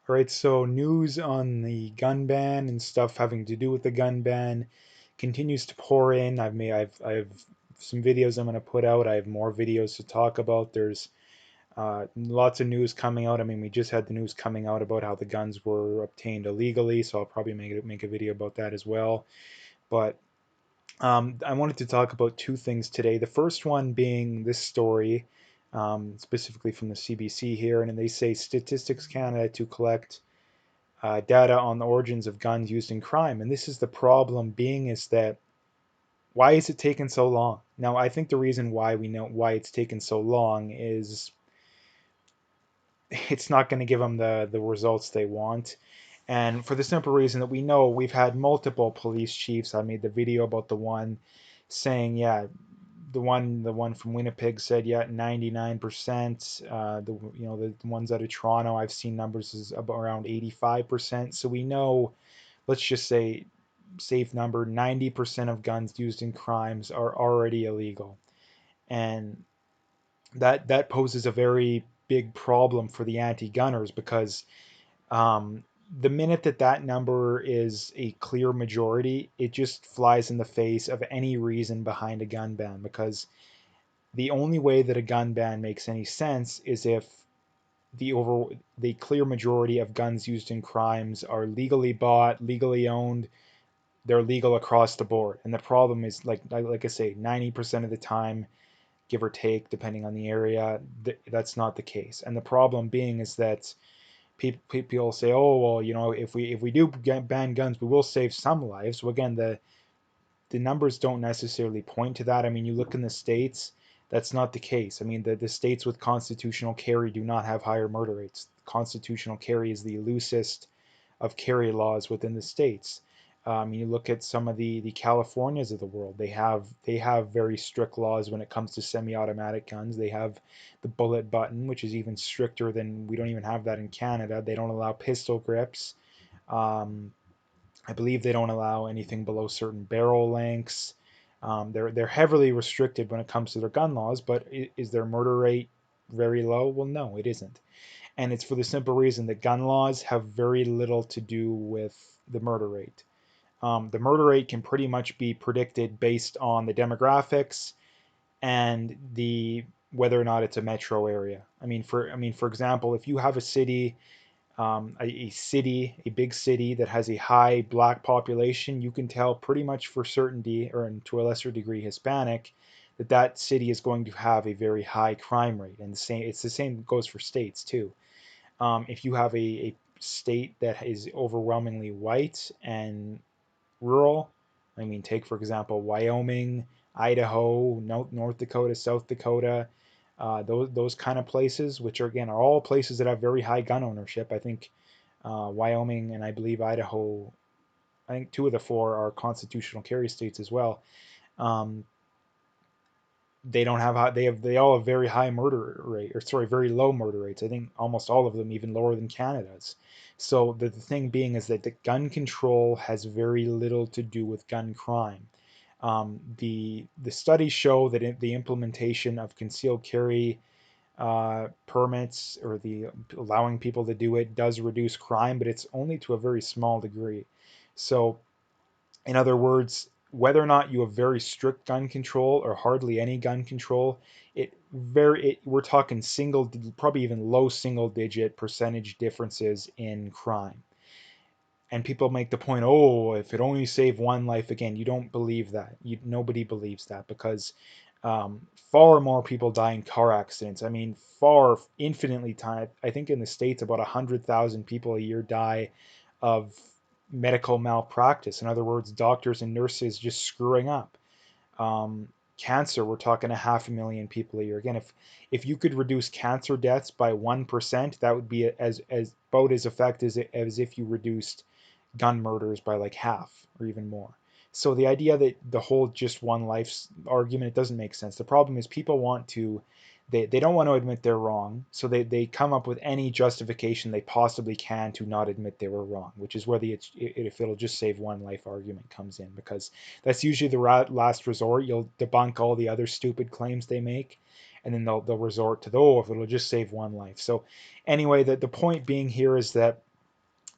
All right, so news on the gun ban and stuff having to do with the gun ban continues to pour in. I have some videos I'm going to put out. I have more videos to talk about. There's lots of news coming out. I mean, we just had the news coming out about how the guns were obtained illegally, so I'll probably make a video about that as well. But I wanted to talk about two things today. The first one being this story, specifically from the CBC here, and they say Statistics Canada to collect data on the origins of guns used in crime. And this is the problem being is that why is it taking so long? Now, I think the reason why we know why it's taken so long is it's not going to give them the results they want. And for the simple reason that we know we've had multiple police chiefs. I made the video about the one saying, yeah, the one from Winnipeg said, yeah, 99%. The ones out of Toronto, I've seen numbers is about around 85%. So we know, let's just say, safe number, 90% of guns used in crimes are already illegal, and that poses a very big problem for the anti-gunners because um, the minute that number is a clear majority, it just flies in the face of any reason behind a gun ban because the only way that a gun ban makes any sense is if the clear majority of guns used in crimes are legally bought, legally owned, they're legal across the board. And the problem is like I say, 90% of the time, give or take, depending on the area, that's not the case. And the problem being is that people say, oh well, if we do ban guns, we will save some lives. Well, again, the numbers don't necessarily point to that. I mean, you look in the states, that's not the case. I mean, the states with constitutional carry do not have higher murder rates. Constitutional carry is the loosest of carry laws within the states. You look at some of the Californias of the world. They have very strict laws when it comes to semi-automatic guns. They have the bullet button, which is even stricter than we don't even have that in Canada. They don't allow pistol grips. Um, I believe they don't allow anything below certain barrel lengths. They're heavily restricted when it comes to their gun laws. But is their murder rate very low? Well, no, it isn't. And it's for the simple reason that gun laws have very little to do with the murder rate. The murder rate can pretty much be predicted based on the demographics and the whether or not it's a metro area. For example, if you have a big city that has a high black population, you can tell pretty much for certainty, or to a lesser degree Hispanic, that city is going to have a very high crime rate. And it's the same goes for states too. If you have a state that is overwhelmingly white and rural, take for example Wyoming, Idaho, North Dakota, South Dakota, those kind of places, which are all places that have very high gun ownership. I think Wyoming and I believe Idaho, I think two of the four are constitutional carry states as well. Um, they don't have they all have very high murder rate, or sorry, very low murder rates. I think almost all of them even lower than Canada's. So the thing being is that the gun control has very little to do with gun crime. The studies show that the implementation of concealed carry permits, or the allowing people to do it, does reduce crime, but it's only to a very small degree. So in other words, whether or not you have very strict gun control or hardly any gun control, we're talking probably even low single digit percentage differences in crime. And people make the point, oh, if it only saved one life, again, you don't believe that. Nobody believes that because far more people die in car accidents. I mean, far infinitely time. I think in the states about 100,000 people a year die of medical malpractice. In other words, doctors and nurses just screwing up. Um, Cancer, we're talking 500,000 people a year. Again, if you could reduce cancer deaths by 1%, that would be as about as effective as if you reduced gun murders by like half or even more. So the idea that the whole just one life argument, it doesn't make sense. The problem is people want to they don't want to admit they're wrong, so they come up with any justification they possibly can to not admit they were wrong, which is where if it'll just save one life argument comes in, because that's usually the last resort. You'll debunk all the other stupid claims they make, and then they'll resort to if it'll just save one life. So anyway, the point being here is that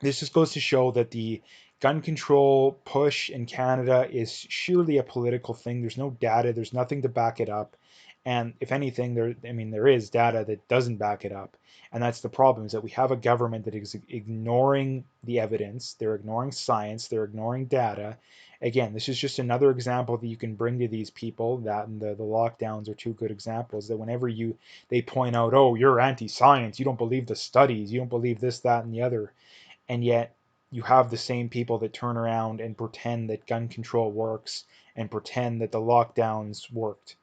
This just goes to show that the gun control push in Canada is sheerly a political thing. There's no data, there's nothing to back it up. And if anything, there is data that doesn't back it up. And that's the problem, is that we have a government that is ignoring the evidence, they're ignoring science, they're ignoring data. Again, this is just another example that you can bring to these people. That and the lockdowns are two good examples, that whenever they point out, oh, you're anti-science, you don't believe the studies, you don't believe this, that, and the other, and yet you have the same people that turn around and pretend that gun control works and pretend that the lockdowns worked.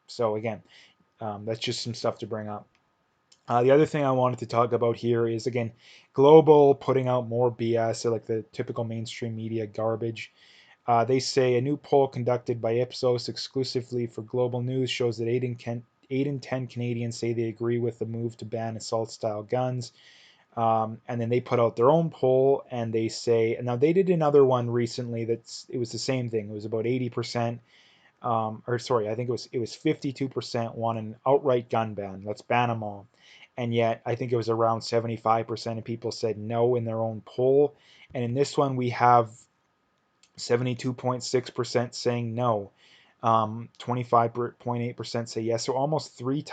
So again, that's just some stuff to bring up. The other thing I wanted to talk about here is, again, Global putting out more BS, so like the typical mainstream media garbage. They say a new poll conducted by Ipsos exclusively for Global News shows that 8 in 10 Canadians say they agree with the move to ban assault style guns. And then they put out their own poll, and they say, now they did another one recently it was the same thing. It was about 80%, or sorry, I think it was 52% want an outright gun ban. Let's ban them all. And yet, I think it was around 75% of people said no in their own poll. And in this one, we have 72.6% saying no. 25.8% say yes. So almost three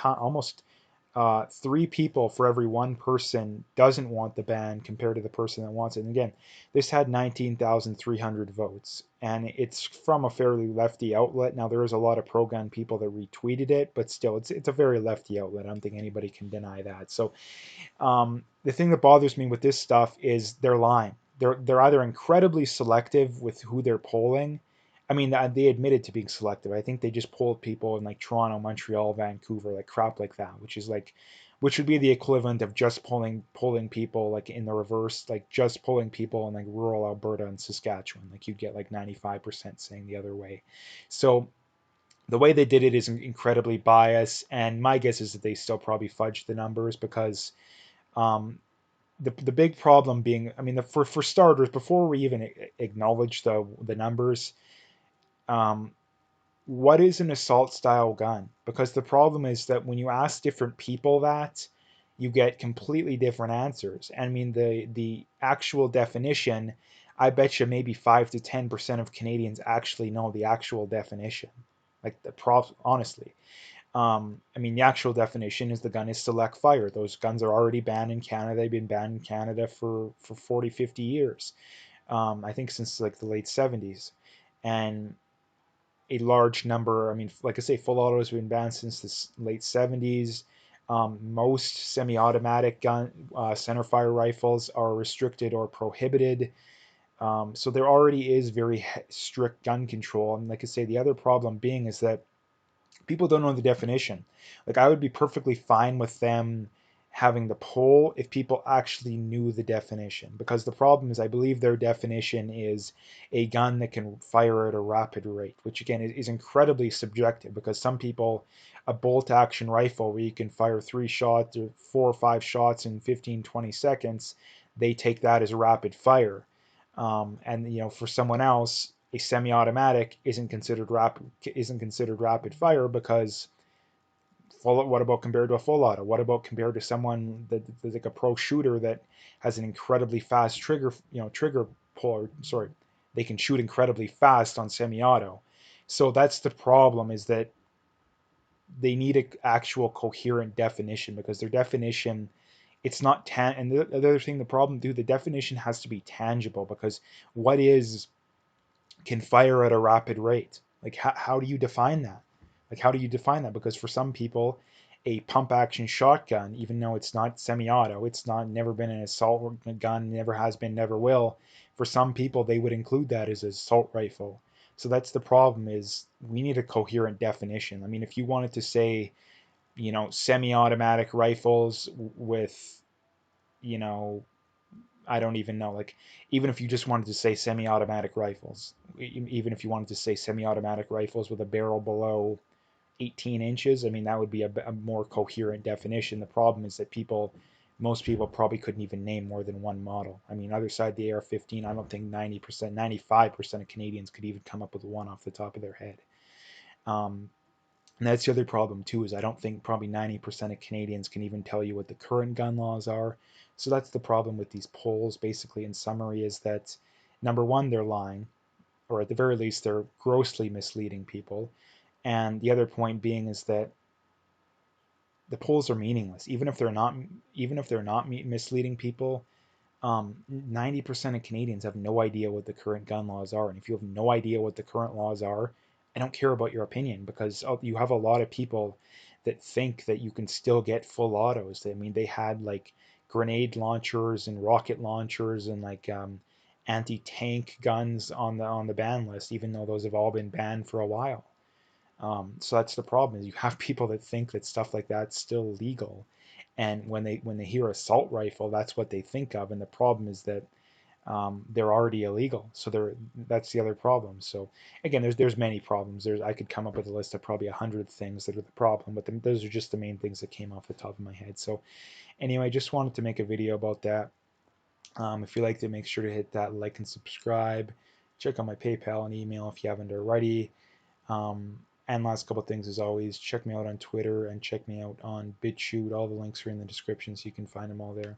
people for every one person doesn't want the ban compared to the person that wants it. And again, this had 19,300 votes, and it's from a fairly lefty outlet. Now there is a lot of pro-gun people that retweeted it, but still, it's a very lefty outlet. I don't think anybody can deny that. So the thing that bothers me with this stuff is they're lying. They're either incredibly selective with who they're polling. I mean, they admitted to being selective. I think they just polled people in like Toronto, Montreal, Vancouver, like crap like that, which would be the equivalent of just polling people like in the reverse, like just polling people in like rural Alberta and Saskatchewan. Like you'd get like 95% saying the other way. So the way they did it is incredibly biased, and my guess is that they still probably fudged the numbers because um, the big problem being, I mean, for starters, before we even acknowledge the numbers, um, what is an assault style gun? Because the problem is that when you ask different people that, you get completely different answers. I mean, the actual definition, I bet you maybe 5 to 10% of Canadians actually know the actual definition. Like honestly. I mean, the actual definition is the gun is select fire. Those guns are already banned in Canada. They've been banned in Canada for 40, 50 years. I think since like the late 70s. And a large number, I mean, like I say, full auto has been banned since the late 70s. Most semi automatic center fire rifles are restricted or prohibited. So there already is very strict gun control. And like I say, the other problem being is that people don't know the definition. Like I would be perfectly fine with them having the poll if people actually knew the definition. Because the problem is, I believe their definition is a gun that can fire at a rapid rate, which again is incredibly subjective because some people, a bolt action rifle where you can fire 3 shots or 4 or 5 shots in 15, 20 seconds, they take that as rapid fire. And for someone else, a semi-automatic isn't considered rapid fire because what about compared to a full auto? What about compared to someone that's like a pro shooter that has an incredibly fast trigger pull? Sorry, they can shoot incredibly fast on semi-auto. So that's the problem, is that they need an actual coherent definition, because their definition, it's not and the other thing, the problem too, the definition has to be tangible, because what is can fire at a rapid rate? Like how do you define that? Like how do you define that? Because for some people, a pump action shotgun, even though it's not semi-auto, it's not never been an assault gun, never has been, never will. For some people, they would include that as an assault rifle. So that's the problem, is we need a coherent definition. I mean, if you wanted to say, semi-automatic rifles with, you know, I don't even know. Like, even if you just wanted to say semi-automatic rifles, even if you wanted to say semi-automatic rifles with a barrel below 18 inches, I mean, that would be a more coherent definition. The problem is that most people probably couldn't even name more than one model. I mean, other side the AR-15, I don't think 90%, 95% of Canadians could even come up with one off the top of their head. Um, And that's the other problem too, is I don't think probably 90% of Canadians can even tell you what the current gun laws are. So that's the problem with these polls. Basically, in summary, is that number one, they're lying, or at the very least, they're grossly misleading people. And the other point being is that the polls are meaningless, even if they're not misleading people. 90% of Canadians have no idea what the current gun laws are. And if you have no idea what the current laws are, I don't care about your opinion, because you have a lot of people that think that you can still get full autos. I mean, they had like grenade launchers and rocket launchers and like anti-tank guns on the ban list, even though those have all been banned for a while. So that's the problem, is you have people that think that stuff like that's still legal, and when they hear assault rifle, that's what they think of. And the problem is that they're already illegal. So that's the other problem. So again, there's many problems. I could come up with a list of probably 100 things that are the problem, but those are just the main things that came off the top of my head. So anyway, just wanted to make a video about that. If you liked it, make sure to hit that like and subscribe. Check out my PayPal and email if you haven't already. And last couple things, as always, check me out on Twitter and check me out on BitChute. All the links are in the description, so you can find them all there.